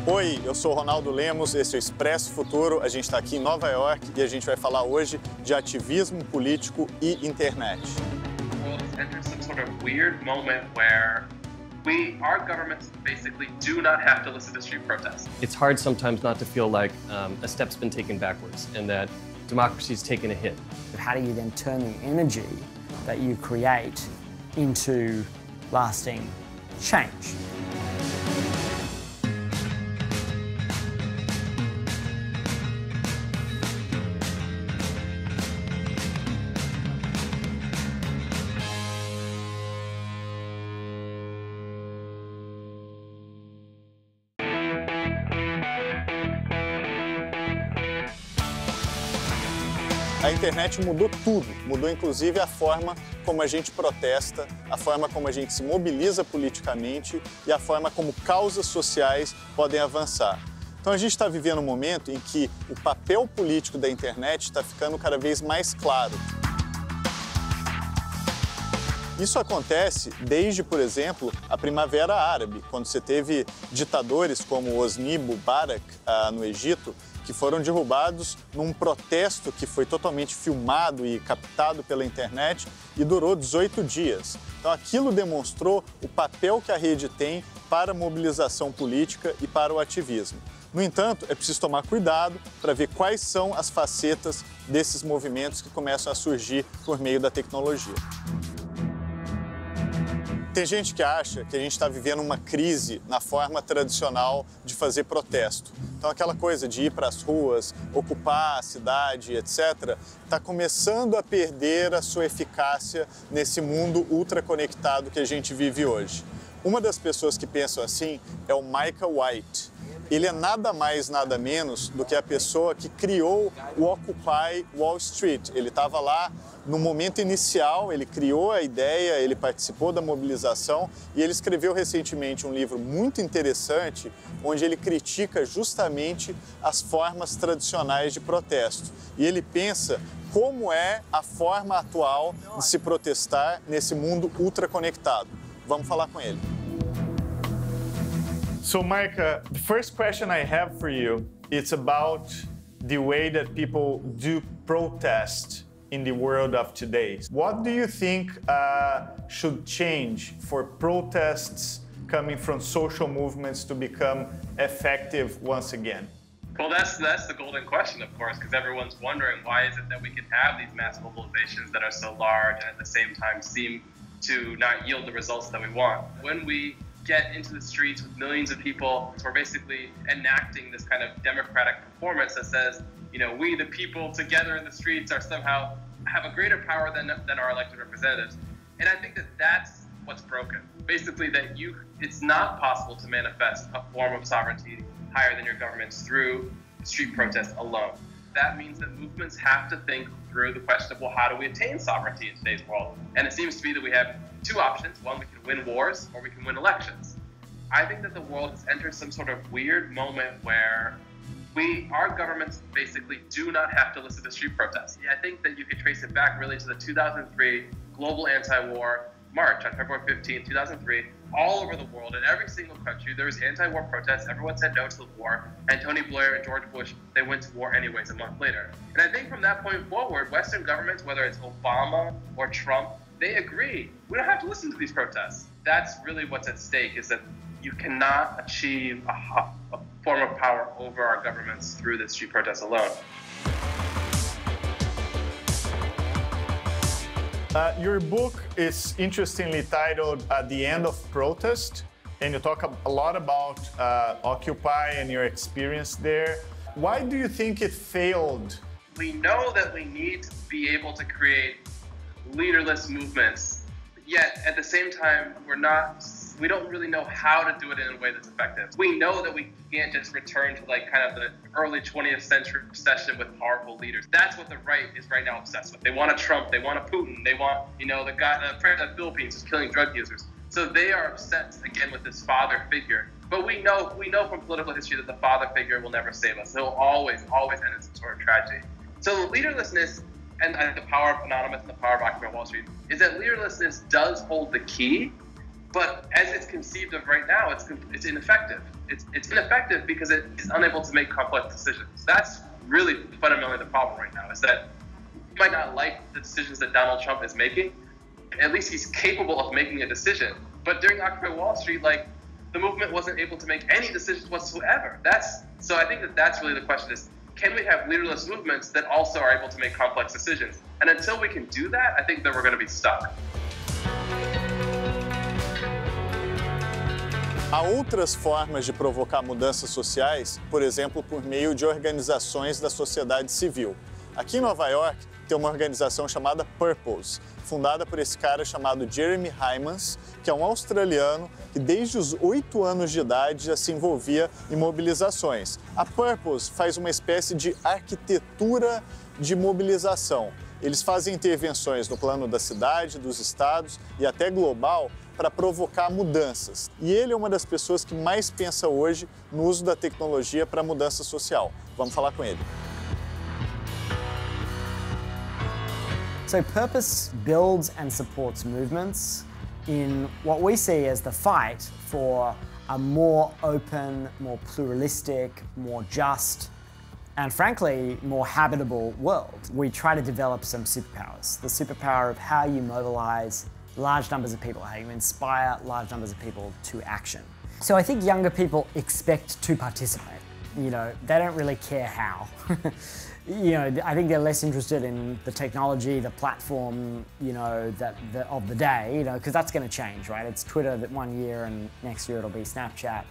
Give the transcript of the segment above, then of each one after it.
Oi, eu sou o Ronaldo Lemos, esse é o Expresso Futuro. A gente está aqui em Nova York e a gente vai falar hoje de ativismo político e internet. The world has entered some sort of weird moment where our governments basically do not have to listen to street protests. It's hard sometimes not to feel like a step's been taken backwards and that democracy's taken a hit. How do you then turn the energy that you create into lasting change? A internet mudou tudo, mudou inclusive a forma como a gente protesta, a forma como a gente se mobiliza politicamente e a forma como causas sociais podem avançar. Então a gente está vivendo um momento em que o papel político da internet está ficando cada vez mais claro. Isso acontece desde, por exemplo, a Primavera Árabe, quando você teve ditadores como Hosni Mubarak no Egito, que foram derrubados num protesto que foi totalmente filmado e captado pela internet e durou 18 dias. Então aquilo demonstrou o papel que a rede tem para a mobilização política e para o ativismo. No entanto, é preciso tomar cuidado para ver quais são as facetas desses movimentos que começam a surgir por meio da tecnologia. Tem gente que acha que a gente está vivendo uma crise na forma tradicional de fazer protesto. Então aquela coisa de ir para as ruas, ocupar a cidade, etc., está começando a perder a sua eficácia nesse mundo ultraconectado que a gente vive hoje. Uma das pessoas que pensam assim é o Micah White. Ele é nada mais, nada menos do que a pessoa que criou o Occupy Wall Street. Ele estava lá no momento inicial, ele criou a ideia, ele participou da mobilização e ele escreveu recentemente um livro muito interessante onde ele critica justamente as formas tradicionais de protesto. E ele pensa como é a forma atual de se protestar nesse mundo ultraconectado. Vamos falar com ele. So, Micah, the first question I have for you is about the way that people do protest in the world of today. What do you think should change for protests coming from social movements to become effective once again? Well, that's the golden question, of course, because everyone's wondering why is it that we can have these mass mobilizations that are so large and at the same time seem to not yield the results that we want. When we get into the streets with millions of people, we're basically enacting this kind of democratic performance that says, you know, we the people together in the streets are somehow have a greater power than our elected representatives. And I think that that's what's broken. Basically that it's not possible to manifest a form of sovereignty higher than your governments through street protests alone. That means that movements have to think through the question of, well, how do we attain sovereignty in today's world? And it seems to be that we have two options. One, we can win wars, or we can win elections. I think that the world has entered some sort of weird moment where our governments basically do not have to listen to street protests. I think that you could trace it back really to the 2003 global anti-war march on February 15, 2003. All over the world, in every single country, there was anti-war protests. Everyone said no to the war. And Tony Blair and George Bush, they went to war anyways a month later. And I think from that point forward, Western governments, whether it's Obama or Trump, they agree. We don't have to listen to these protests. That's really what's at stake, is that you cannot achieve a form of power over our governments through the street protests alone. Your book is interestingly titled The End of Protest, and you talk a lot about Occupy and your experience there. Why do you think it failed? We know that we need to be able to create leaderless movements, yet at the same time, we don't really know how to do it in a way that's effective. We know that we can't just return to like kind of the early 20th century obsession with powerful leaders. That's what the right is right now obsessed with. They want a Trump, they want a Putin, they want, you know, the president of the Philippines is killing drug users. So they are obsessed again with this father figure. But we know from political history that the father figure will never save us. He'll always end in some sort of tragedy. So leaderlessness and the power of Anonymous and the power of Occupy Wall Street is that leaderlessness does hold the key But as it's conceived of right now, it's ineffective. It's ineffective because it is unable to make complex decisions. That's really fundamentally the problem right now, is that you might not like the decisions that Donald Trump is making. At least he's capable of making a decision. But during Occupy Wall Street, like, the movement wasn't able to make any decisions whatsoever. So I think that's really the question, is can we have leaderless movements that also are able to make complex decisions? And until we can do that, I think that we're going to be stuck. Há outras formas de provocar mudanças sociais, por exemplo, por meio de organizações da sociedade civil. Aqui em Nova York tem uma organização chamada Purpose, fundada por esse cara chamado Jeremy Heimans, que é um australiano que desde os 8 anos de idade já se envolvia em mobilizações. A Purpose faz uma espécie de arquitetura de mobilização. Eles fazem intervenções no plano da cidade, dos estados e até global para provocar mudanças. E ele é uma das pessoas que mais pensa hoje no uso da tecnologia para a mudança social. Vamos falar com ele. So purpose builds and supports movements in what we see as the fight for a more open, more pluralistic, more just, and frankly, more habitable world. We try to develop some superpowers. The superpower of how you mobilize large numbers of people, how you inspire large numbers of people to action. So I think younger people expect to participate. You know, they don't really care how. You know, I think they're less interested in the technology, the platform, you know, of the day, you know, because that's going to change, right? It's Twitter that one year and next year it'll be Snapchat.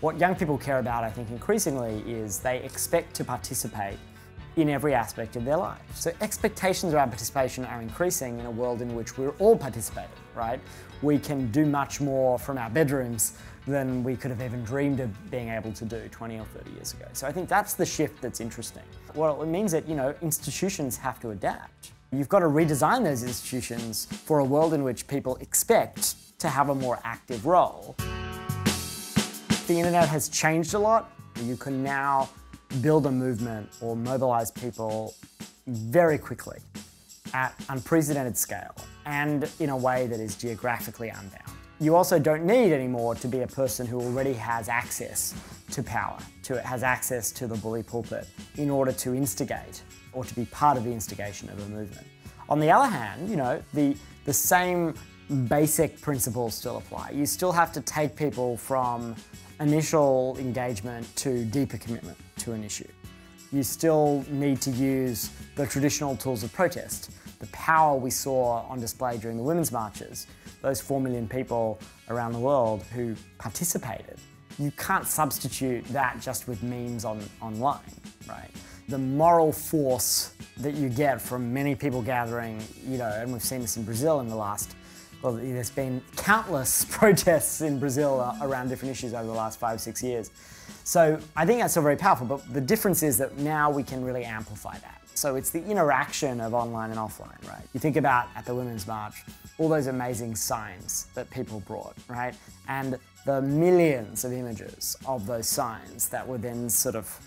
What young people care about, I think, increasingly is they expect to participate in every aspect of their life. So expectations around participation are increasing in a world in which we're all participating, right? We can do much more from our bedrooms than we could have even dreamed of being able to do 20 or 30 years ago. So I think that's the shift that's interesting. Well, it means that, you know, institutions have to adapt. You've got to redesign those institutions for a world in which people expect to have a more active role. The internet has changed a lot. You can now build a movement or mobilize people very quickly at unprecedented scale and in a way that is geographically unbound. You also don't need anymore to be a person who already has access to power, has access to the bully pulpit in order to instigate or to be part of the instigation of a movement. On the other hand, you know, the same basic principles still apply. You still have to take people from initial engagement to deeper commitment to an issue. You still need to use the traditional tools of protest. The power we saw on display during the women's marches, those 4 million people around the world who participated. You can't substitute that just with memes online, right? The moral force that you get from many people gathering, you know, and we've seen this in Brazil in the last, well, there's been countless protests in Brazil around different issues over the last 5-6 years. So I think that's still very powerful, but the difference is that now we can really amplify that. So it's the interaction of online and offline, right? You think about at the Women's March, all those amazing signs that people brought, right? And the millions of images of those signs that were then sort of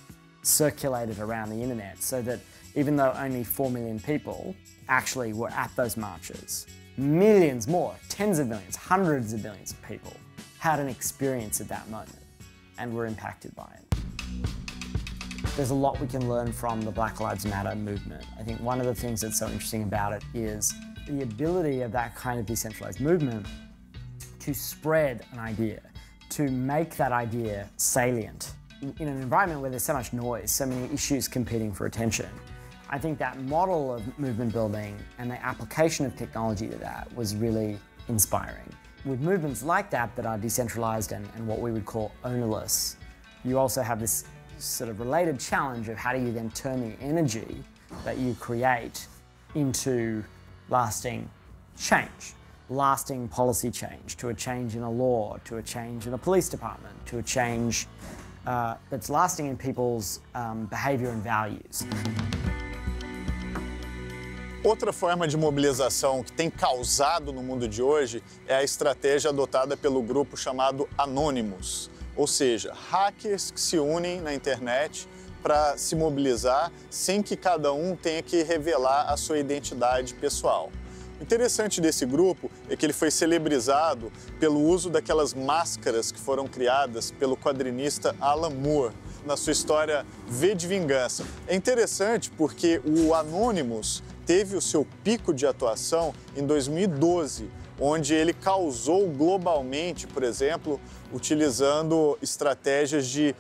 circulated around the internet, so that even though only 4 million people actually were at those marches, millions more, tens of millions, hundreds of millions of people had an experience at that moment and were impacted by it. There's a lot we can learn from the Black Lives Matter movement. I think one of the things that's so interesting about it is the ability of that kind of decentralized movement to spread an idea, to make that idea salient in an environment where there's so much noise, so many issues competing for attention. I think that model of movement building and the application of technology to that was really inspiring. With movements like that that are decentralized and what we would call ownerless, you also have this sort of related challenge of how do you then turn the energy that you create into lasting change, lasting policy change, to a change in a law, to a change in a police department, to a change that's lasting in people's behavior and values. Outra forma de mobilização que tem causado no mundo de hoje é a estratégia adotada pelo grupo chamado Anonymous, ou seja, hackers que se unem na internet para se mobilizar sem que cada um tenha que revelar a sua identidade pessoal. O interessante desse grupo é que ele foi celebrizado pelo uso daquelas máscaras que foram criadas pelo quadrinista Alan Moore na sua história V de Vingança. É interessante porque o Anonymous teve o seu pico de atuação em 2012, onde ele causou globalmente, por exemplo, utilizando estratégias de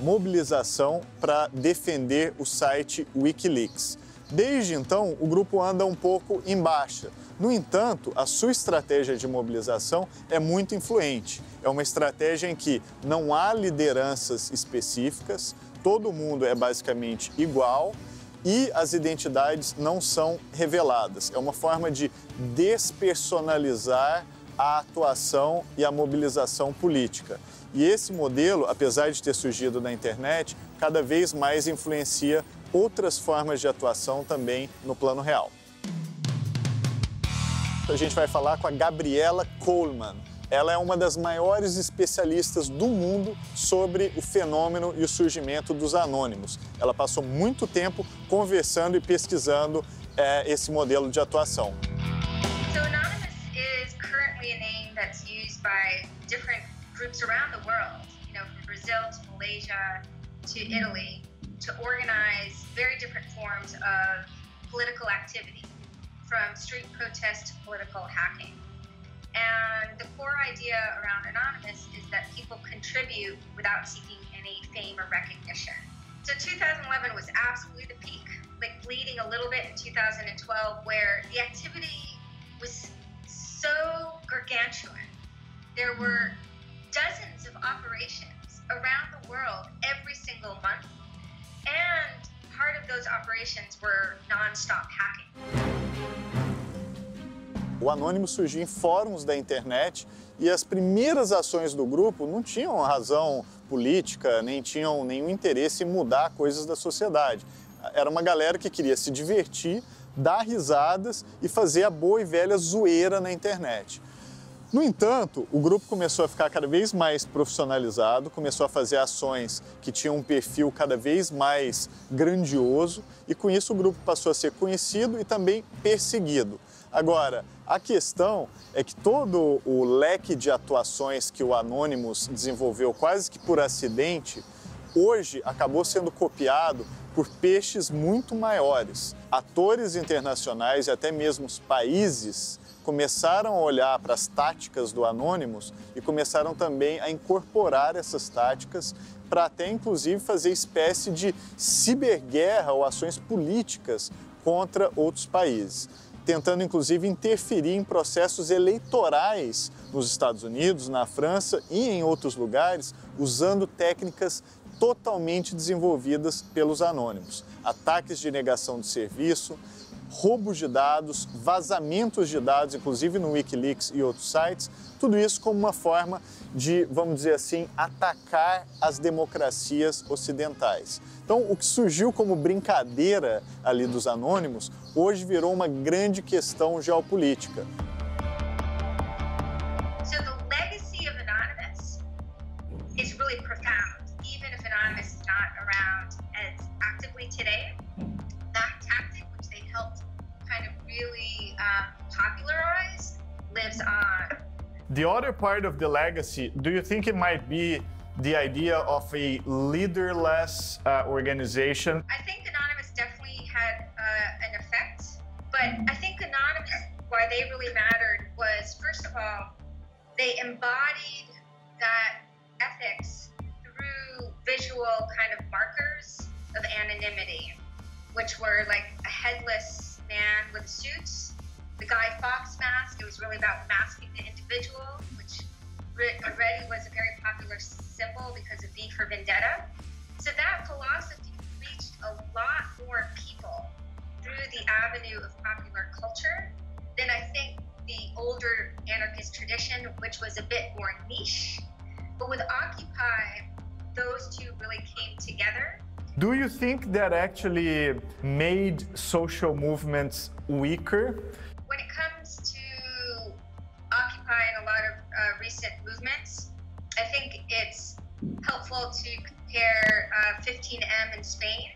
mobilização para defender o site Wikileaks. Desde então, o grupo anda um pouco em baixa. No entanto, a sua estratégia de mobilização é muito influente. É uma estratégia em que não há lideranças específicas, todo mundo é basicamente igual e as identidades não são reveladas. É uma forma de despersonalizar a atuação e a mobilização política. E esse modelo, apesar de ter surgido na internet, cada vez mais influencia outras formas de atuação também no plano real. A gente vai falar com a Gabriela Coleman. Ela é uma das maiores especialistas do mundo sobre o fenômeno e o surgimento dos anônimos. Ela passou muito tempo conversando e pesquisando esse modelo de atuação. So Anonymous is currently a name that's used by different groups around the world, from Brazil to Malaysia to Italy, to organize very different forms of political activity, from street protest to political hacking. And the core idea around Anonymous is that people contribute without seeking any fame or recognition. So 2011 was absolutely the peak, like bleeding a little bit in 2012, where the activity was so gargantuan. There were dozens of operations around the world every single month, and part of those operations were non-stop hacking. O Anonymous surgiu em fóruns da internet e as primeiras ações do grupo não tinham razão política, nem tinham nenhum interesse em mudar coisas da sociedade. Era uma galera que queria se divertir, dar risadas e fazer a boa e velha zoeira na internet. No entanto, o grupo começou a ficar cada vez mais profissionalizado, começou a fazer ações que tinham um perfil cada vez mais grandioso e com isso o grupo passou a ser conhecido e também perseguido. Agora, a questão é que todo o leque de atuações que o Anonymous desenvolveu quase que por acidente, hoje acabou sendo copiado por peixes muito maiores. Atores internacionais e até mesmo os países começaram a olhar para as táticas do Anonymous e começaram também a incorporar essas táticas para até inclusive fazer espécie de ciberguerra ou ações políticas contra outros países, tentando inclusive interferir em processos eleitorais nos Estados Unidos, na França e em outros lugares, usando técnicas totalmente desenvolvidas pelos anônimos. Ataques de negação de serviço, roubos de dados, vazamentos de dados, inclusive no Wikileaks e outros sites, tudo isso como uma forma de, vamos dizer assim, atacar as democracias ocidentais. Então, o que surgiu como brincadeira ali dos anônimos, hoje virou uma grande questão geopolítica. So the legacy of Anonymous is really profound, even if Anonymous is not around as actively today. That tactic, which they helped kind of really popularize, lives on. The other part of the legacy, do you think it might be the idea of a leaderless organization? I think Anonymous definitely had an effect, but I think Anonymous, why they really mattered was, first of all, they embodied that ethics through visual kind of markers of anonymity, which were like a headless man with suits, the Guy Fawkes mask. It was really about masking the individual, which already was a very popular symbol because of V for Vendetta. So that philosophy reached a lot more people through the avenue of popular culture than I think the older anarchist tradition, which was a bit more niche. But with Occupy, those two really came together. Do you think that actually made social movements weaker? When it comes to Occupy and a lot of recent movements, I think it's helpful to compare 15M in Spain.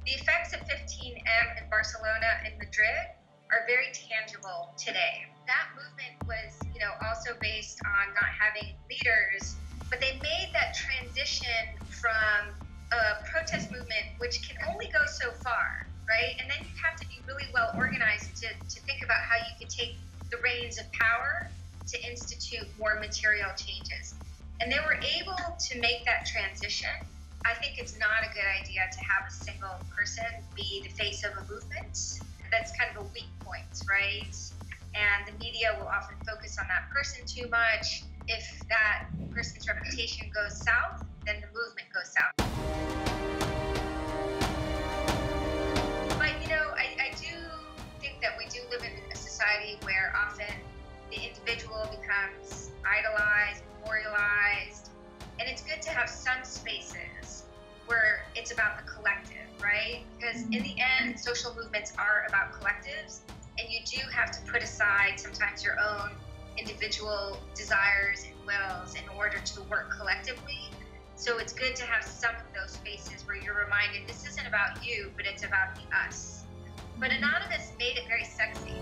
The effects of 15M in Barcelona and Madrid are very tangible today. That movement was, also based on not having leaders, but they made that transition from a protest movement, which can only go so far, right? And then you have to be really well organized to think about how you can take the reins of power to institute more material changes. And they were able to make that transition. I think it's not a good idea to have a single person be the face of a movement. That's kind of a weak point, right? And the media will often focus on that person too much. If that person's reputation goes south, then the movement goes south. But, I do think that we do live in a society where often the individual becomes idolized, memorialized, and it's good to have some spaces where it's about the collective, right? Because in the end, social movements are about collectives, and you do have to put aside sometimes your own individual desires and wills in order to work collectively. So it's good to have some of those spaces where you're reminded this isn't about you, but it's about the us. But Anonymous made it very sexy.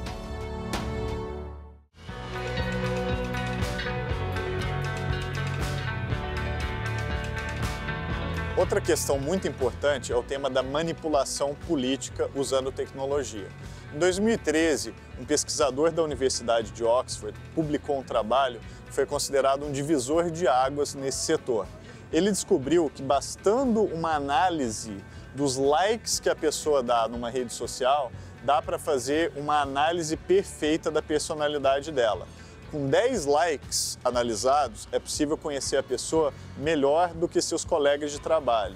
Outra questão muito importante é o tema da manipulação política usando tecnologia. Em 2013, um pesquisador da Universidade de Oxford publicou um trabalho que foi considerado um divisor de águas nesse setor. Ele descobriu que bastando uma análise dos likes que a pessoa dá numa rede social, dá para fazer uma análise perfeita da personalidade dela. Com 10 likes analisados, é possível conhecer a pessoa melhor do que seus colegas de trabalho.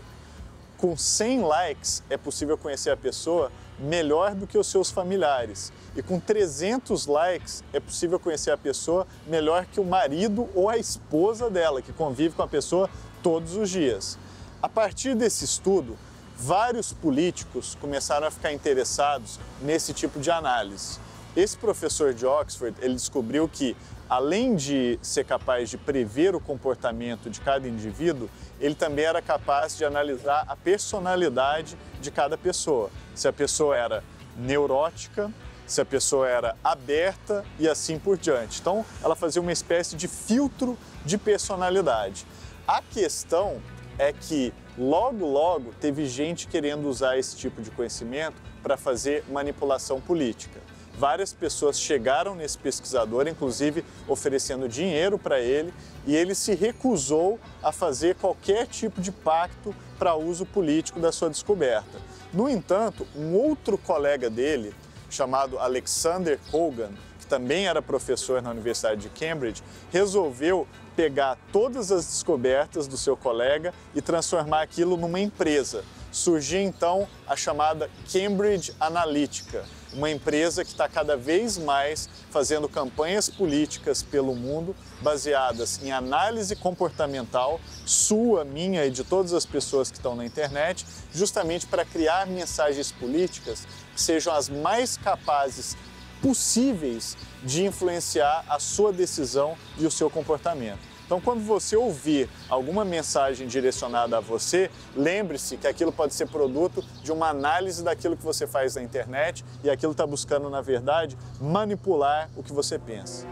Com 100 likes, é possível conhecer a pessoa melhor do que os seus familiares. E com 300 likes, é possível conhecer a pessoa melhor que o marido ou a esposa dela, que convive com a pessoa todos os dias. A partir desse estudo, vários políticos começaram a ficar interessados nesse tipo de análise. Esse professor de Oxford, ele descobriu que, além de ser capaz de prever o comportamento de cada indivíduo, ele também era capaz de analisar a personalidade de cada pessoa. Se a pessoa era neurótica, se a pessoa era aberta e assim por diante. Então, ela fazia uma espécie de filtro de personalidade. A questão é que, logo, teve gente querendo usar esse tipo de conhecimento para fazer manipulação política. Várias pessoas chegaram nesse pesquisador, inclusive oferecendo dinheiro para ele, e ele se recusou a fazer qualquer tipo de pacto para uso político da sua descoberta. No entanto, um outro colega dele, chamado Alexander Kogan, que também era professor na Universidade de Cambridge, resolveu pegar todas as descobertas do seu colega e transformar aquilo numa empresa. Surgiu então a chamada Cambridge Analytica, uma empresa que está cada vez mais fazendo campanhas políticas pelo mundo baseadas em análise comportamental sua, minha e de todas as pessoas que estão na internet, justamente para criar mensagens políticas que sejam as mais capazes possíveis de influenciar a sua decisão e o seu comportamento. Então, quando você ouvir alguma mensagem direcionada a você, lembre-se que aquilo pode ser produto de uma análise daquilo que você faz na internet e aquilo está buscando, na verdade, manipular o que você pensa.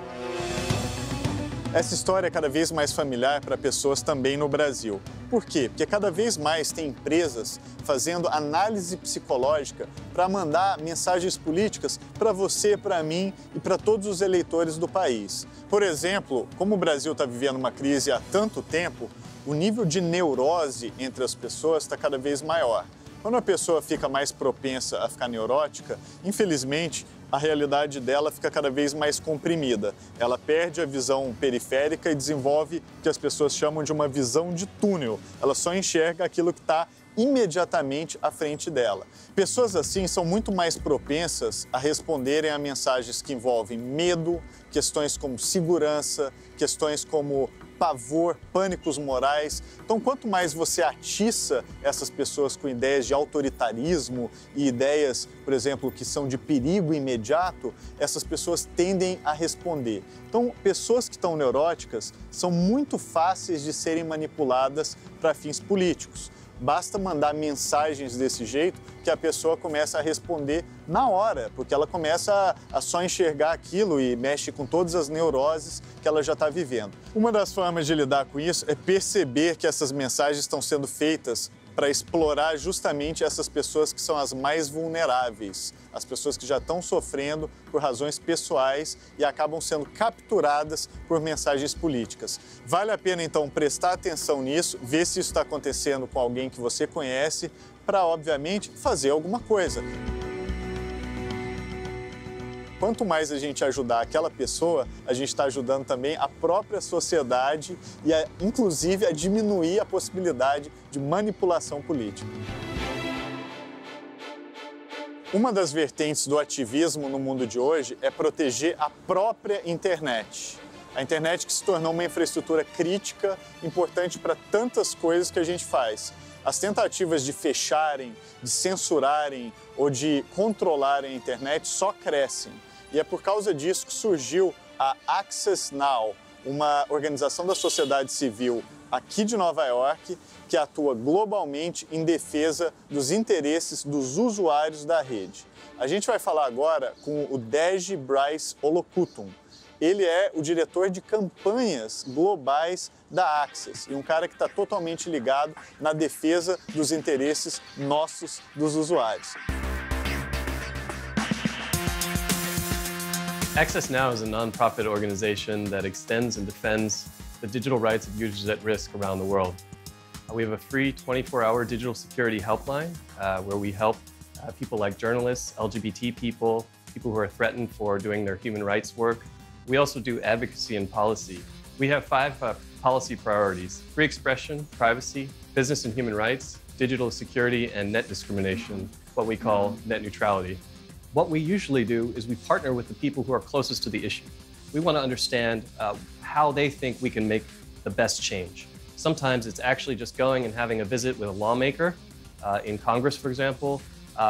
Essa história é cada vez mais familiar para pessoas também no Brasil. Por quê? Porque cada vez mais tem empresas fazendo análise psicológica para mandar mensagens políticas para você, para mim e para todos os eleitores do país. Por exemplo, como o Brasil está vivendo uma crise há tanto tempo, o nível de neurose entre as pessoas está cada vez maior. Quando a pessoa fica mais propensa a ficar neurótica, infelizmente, a realidade dela fica cada vez mais comprimida. Ela perde a visão periférica e desenvolve o que as pessoas chamam de uma visão de túnel. Ela só enxerga aquilo que está imediatamente à frente dela. Pessoas assim são muito mais propensas a responderem a mensagens que envolvem medo, questões como segurança, questões como pavor, pânicos morais. Então, quanto mais você atiça essas pessoas com ideias de autoritarismo e ideias, por exemplo, que são de perigo imediato, essas pessoas tendem a responder. Então, pessoas que estão neuróticas são muito fáceis de serem manipuladas para fins políticos. basta mandar mensagens desse jeito que a pessoa começa a responder na hora, porque ela começa a só enxergar aquilo e mexe com todas as neuroses que ela já está vivendo. Uma das formas de lidar com isso é perceber que essas mensagens estão sendo feitas para explorar justamente essas pessoas que são as mais vulneráveis, as pessoas que já estão sofrendo por razões pessoais e acabam sendo capturadas por mensagens políticas. Vale a pena, então, prestar atenção nisso, ver se isso está acontecendo com alguém que você conhece, para, obviamente, fazer alguma coisa. Quanto mais a gente ajudar aquela pessoa, a gente está ajudando também a própria sociedade e, inclusive, a diminuir a possibilidade de manipulação política. Uma das vertentes do ativismo no mundo de hoje é proteger a própria internet. A internet que se tornou uma infraestrutura crítica, importante para tantas coisas que a gente faz. As tentativas de fecharem, de censurarem ou de controlarem a internet só crescem. E é por causa disso que surgiu a Access Now, uma organização da sociedade civil aqui de Nova York que atua globalmente em defesa dos interesses dos usuários da rede. A gente vai falar agora com o Deji Bryce Olokutum. Ele é o diretor de campanhas globais da Access e um cara que está totalmente ligado na defesa dos interesses nossos, dos usuários. Access Now is a nonprofit organization that extends and defends the digital rights of users at risk around the world. We have a free 24-hour digital security helpline where we help people like journalists, LGBT people, people who are threatened for doing their human rights work. We also do advocacy and policy. We have 5 policy priorities: free expression, privacy, business and human rights, digital security, and net discrimination, what we call net neutrality. What we usually do is we partner with the people who are closest to the issue. We want to understand how they think we can make the best change. Sometimes it's actually just going and having a visit with a lawmaker in Congress, for example.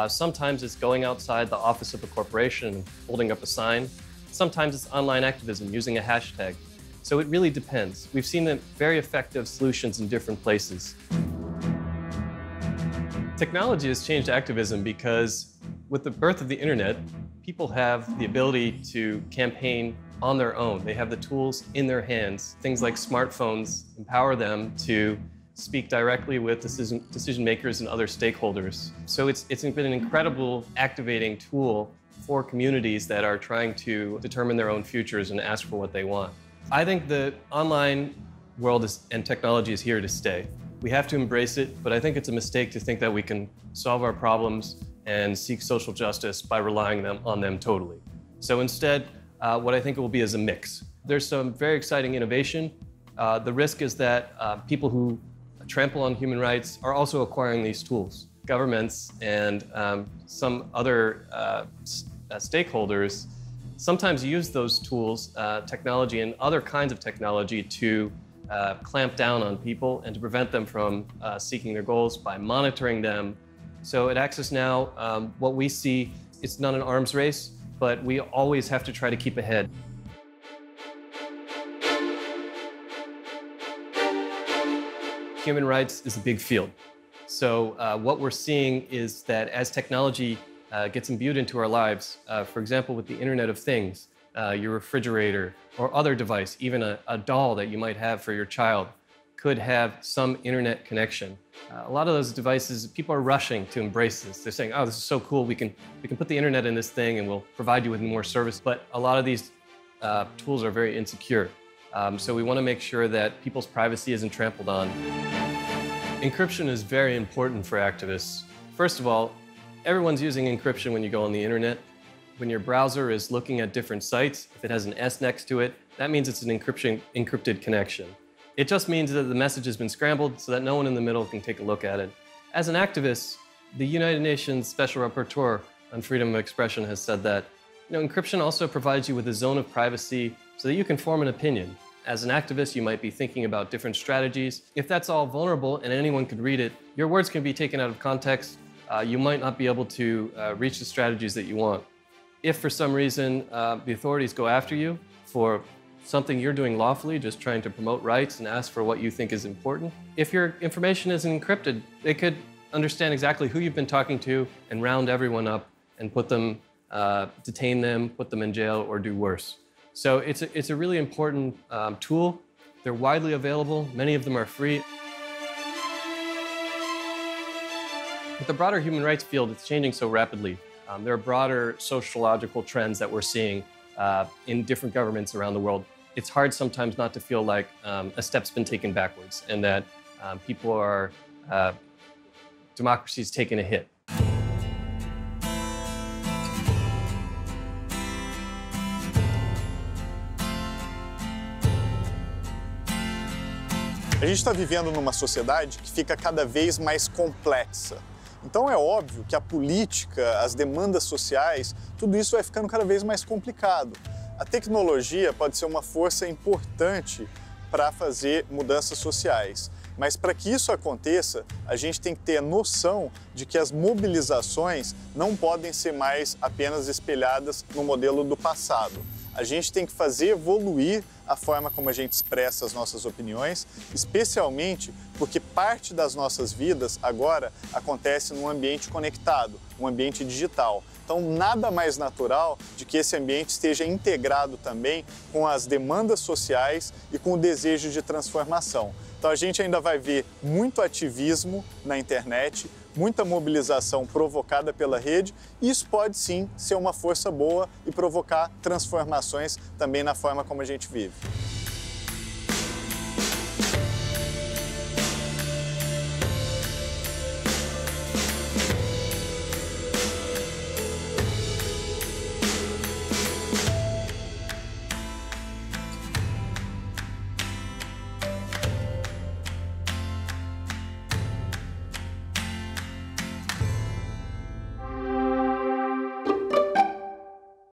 Sometimes it's going outside the office of a corporation and holding up a sign. Sometimes it's online activism using a hashtag. So it really depends. We've seen very effective solutions in different places. Technology has changed activism because with the birth of the internet, people have the ability to campaign on their own. They have the tools in their hands. Things like smartphones empower them to speak directly with decision makers and other stakeholders. So it's been an incredible activating tool for communities that are trying to determine their own futures and ask for what they want. I think the online world and technology is here to stay. We have to embrace it, but I think it's a mistake to think that we can solve our problems and seek social justice by relying on them totally. So instead, what I think it will be is a mix. There's some very exciting innovation. The risk is that people who trample on human rights are also acquiring these tools. Governments and some other stakeholders sometimes use those tools, technology and other kinds of technology to clamp down on people and to prevent them from seeking their goals by monitoring them. So at Access Now, what we see, it's not an arms race, but we always have to try to keep ahead. Human rights is a big field. So what we're seeing is that as technology gets imbued into our lives, for example, with the Internet of Things, your refrigerator or other device, even a doll that you might have for your child, could have some internet connection. A lot of those devices, people are rushing to embrace this. They're saying, oh, this is so cool, we can put the internet in this thing and we'll provide you with more service. But a lot of these tools are very insecure. So we want to make sure that people's privacy isn't trampled on. Encryption is very important for activists. First of all, everyone's using encryption when you go on the internet. When your browser is looking at different sites, if it has an S next to it, that means it's an encrypted connection. It just means that the message has been scrambled so that no one in the middle can take a look at it. As an activist, the United Nations Special Rapporteur on Freedom of Expression has said that encryption also provides you with a zone of privacy so that you can form an opinion. As an activist, you might be thinking about different strategies. If that's all vulnerable and anyone could read it, your words can be taken out of context. You might not be able to reach the strategies that you want. If for some reason the authorities go after you for something you're doing lawfully, just trying to promote rights and ask for what you think is important. If your information isn't encrypted, they could understand exactly who you've been talking to and round everyone up and put them, detain them, put them in jail, or do worse. So it's a really important tool. They're widely available. Many of them are free. With the broader human rights field, it's changing so rapidly. There are broader sociological trends that we're seeing in different governments around the world. It's hard sometimes not to feel like a step's been taken backwards and that people are, democracy's taken a hit. A gente está vivendo numa sociedade que fica cada vez mais complexa. Então é óbvio que a política, as demandas sociais, tudo isso vai ficando cada vez mais complicado. A tecnologia pode ser uma força importante para fazer mudanças sociais, mas para que isso aconteça, a gente tem que ter a noção de que as mobilizações não podem ser mais apenas espelhadas no modelo do passado. A gente tem que fazer evoluir a forma como a gente expressa as nossas opiniões, especialmente porque parte das nossas vidas agora acontece num ambiente conectado, um ambiente digital. Então, nada mais natural de que esse ambiente esteja integrado também com as demandas sociais e com o desejo de transformação. Então, a gente ainda vai ver muito ativismo na internet, muita mobilização provocada pela rede, e isso pode sim ser uma força boa e provocar transformações também na forma como a gente vive.